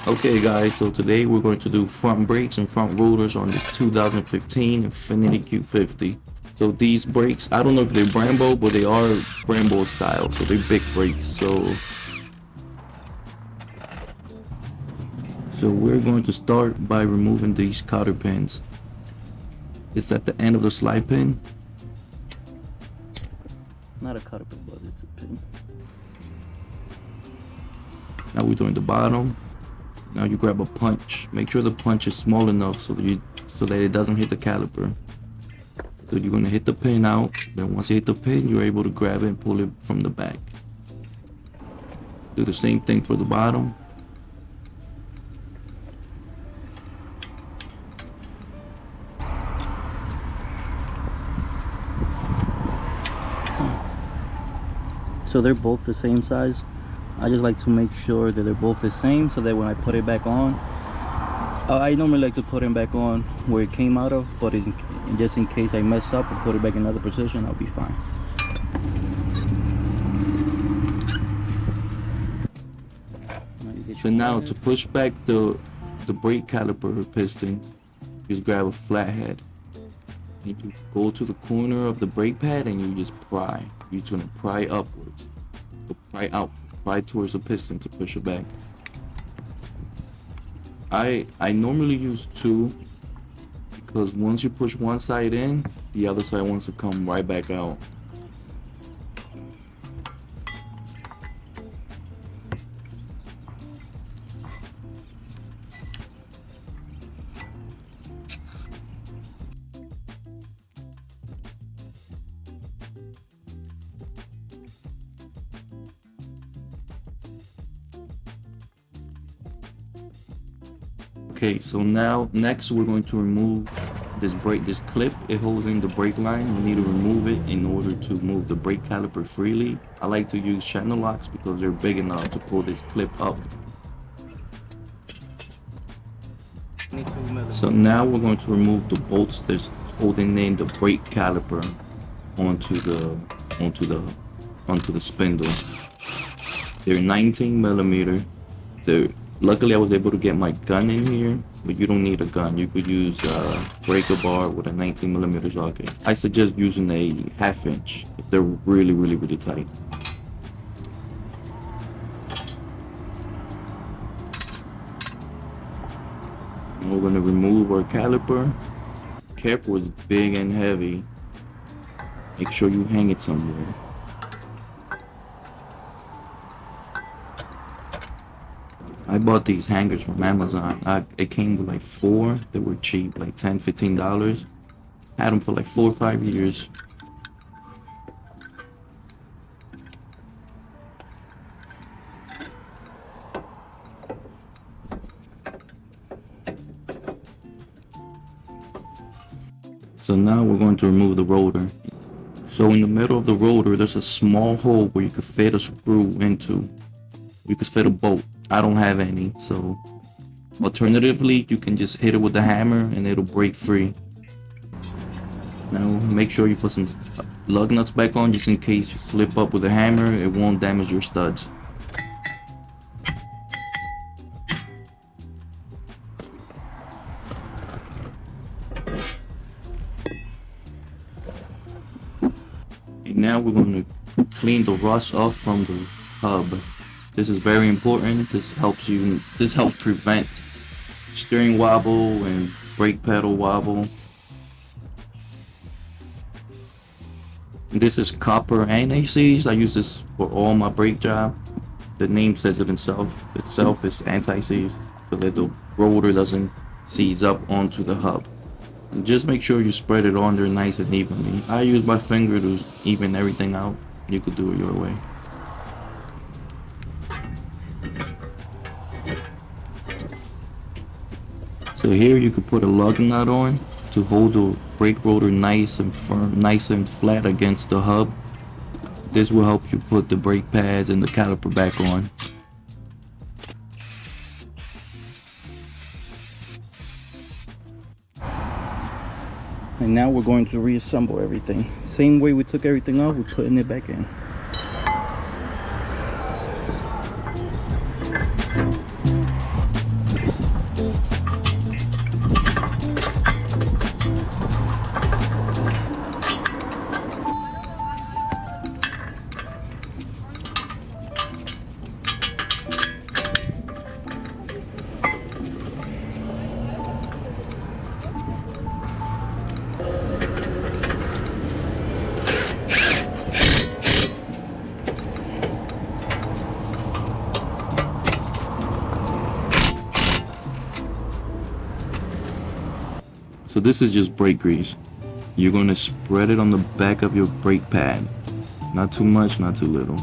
Okay guys, so today we're going to do front brakes and front rotors on this 2015 Infiniti Q50. So these brakes, I don't know if they're Brembo, but they are Brembo style, so they're big brakes. So we're going to start by removing these cotter pins. It's at the end of the slide pin. Not a cutter pin, but it's a pin. Now we're doing the bottom. Now you grab a punch. Make sure the punch is small enough so that it doesn't hit the caliper. So you're gonna hit the pin out. Then once you hit the pin, you're able to grab it and pull it from the back. Do the same thing for the bottom. So they're both the same size. I just like to make sure that they're both the same so that when I put it back on, I normally like to put it back on where it came out of, but just in case I mess up and put it back in another position, I'll be fine. So now to push back the brake caliper piston, just grab a flathead. And you go to the corner of the brake pad and you just pry. You're just gonna pry upwards. So pry out, pry towards the piston to push it back. I normally use two because once you push one side in, the other side wants to come right back out. Okay, so now next we're going to remove this clip. It holds in the brake line. We need to remove it in order to move the brake caliper freely. I like to use channel locks because they're big enough to pull this clip up. So now we're going to remove the bolts that's holding in the brake caliper onto the spindle. They're 19 millimeter. Luckily I was able to get my gun in here, but you don't need a gun. You could use a breaker bar with a 19 millimeter socket. I suggest using a 1/2 inch if they're really tight. And we're going to remove our caliper. Careful, it's big and heavy. Make sure you hang it somewhere. I bought these hangers from Amazon. It came with like 4. They were cheap, like $10-15. Had them for like 4 or 5 years. So now we're going to remove the rotor. So in the middle of the rotor, there's a small hole where you could fit a screw into. You could fit a bolt. I don't have any, so alternatively you can just hit it with the hammer and it'll break free. Now make sure you put some lug nuts back on just in case you slip up with the hammer. It won't damage your studs. And now we're going to clean the rust off from the hub. This is very important. This helps prevent steering wobble and brake pedal wobble. This is copper and ACs. I use this for all my brake job. The name says it itself is anti-seize, so that the rotor doesn't seize up onto the hub. And just make sure you spread it on there nice and evenly. I use my finger to even everything out. You could do it your way. So here you could put a lug nut on to hold the brake rotor nice and firm, nice and flat against the hub. This will help you put the brake pads and the caliper back on. And now we're going to reassemble everything. Same way we took everything off, we're putting it back in. So this is just brake grease. You're going to spread it on the back of your brake pad. Not too much, not too little.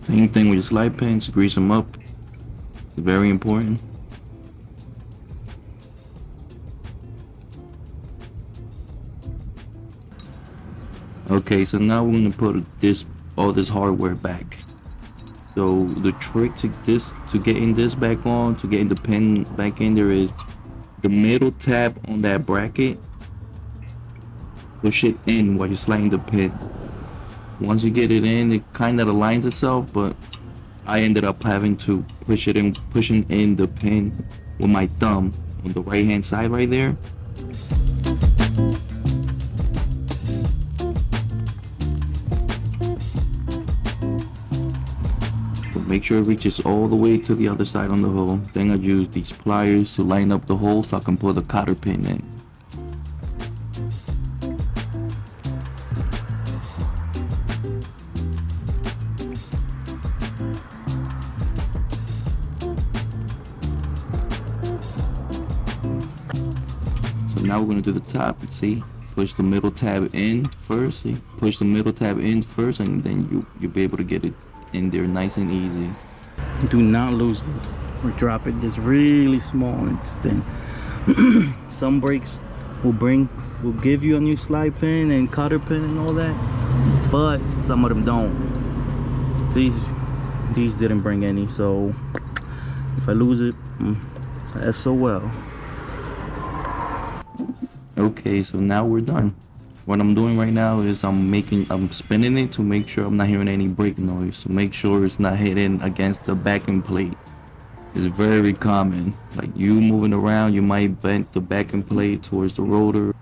Same thing with your slide pins, grease them up. It's very important. Okay, so now we're gonna put all this hardware back. So the trick to getting this back on, to getting the pin back in there, is the middle tab on that bracket. Push it in while you're sliding the pin. Once you get it in, it kind of aligns itself, but I ended up having to pushing in the pin with my thumb on the right hand side right there. So make sure it reaches all the way to the other side on the hole. Then I use these pliers to line up the hole so I can put the cotter pin in. Now we're gonna do the top. See, push the middle tab in first. See, push the middle tab in first, and then you'll be able to get it in there nice and easy. Do not lose this or drop it. It's really small and it's thin. Some brakes will give you a new slide pin and cotter pin and all that, but some of them don't. These didn't bring any, so if I lose it, that's so well. Okay, so now we're done. What I'm doing right now is I'm spinning it to make sure I'm not hearing any brake noise, to make sure it's not hitting against the backing plate. It's very common, like you moving around, you might bend the backing plate towards the rotor.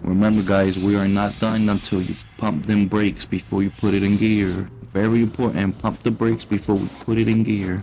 Remember guys, we are not done until you pump them brakes before you put it in gear. Very important, pump the brakes before we put it in gear.